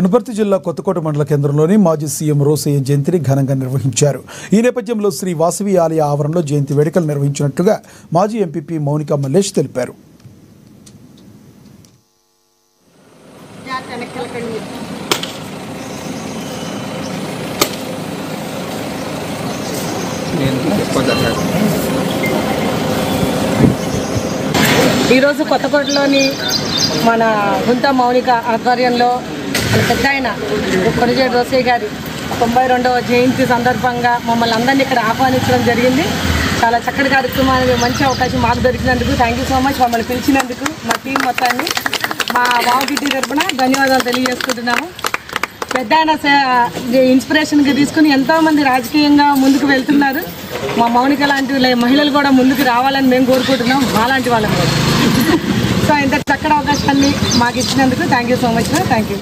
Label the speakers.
Speaker 1: వనపర్తి జిల్లా కొత్తకోట మండల కేంద్రంలోని మాజీ సీఎం రోసయ్య జయంతిని ఘనంగా నిర్వహించారు. ఈ నేపథ్యంలో శ్రీ వాసవి ఆలయ ఆవరణలో జయంతి వేడుకలు నిర్వహించినట్లుగా మాజీ ఎంపీపీ మౌనిక మల్లేష్ తెలిపారు.
Speaker 2: ఈరోజు కొత్తకోటలోని మన గుంత మౌనిక ఆధ్వర్యంలో పెద్ద ఆయన కొనిజేడు రోసయ్య గారి 92వ జయంతి సందర్భంగా మమ్మల్ని అందరినీ ఇక్కడ ఆహ్వానించడం జరిగింది. చాలా చక్కటి కార్యక్రమానికి మంచి అవకాశం మాకు దొరికినందుకు థ్యాంక్ యూ సో మచ్. మమ్మల్ని పిలిచినందుకు మా టీం మొత్తాన్ని మా వామగిడ్డి తరపున ధన్యవాదాలు తెలియజేసుకుంటున్నాము. పెద్ద ఆయన ఇన్స్పిరేషన్గా తీసుకుని ఎంతోమంది రాజకీయంగా ముందుకు వెళ్తున్నారు. మా మౌనిక లాంటి మహిళలు కూడా ముందుకు రావాలని మేము కోరుకుంటున్నాం, మాలాంటి వాళ్ళని కూడా. సో ఇంత చక్కటి అవకాశాన్ని మాకు ఇచ్చినందుకు thank you so much. Thank you.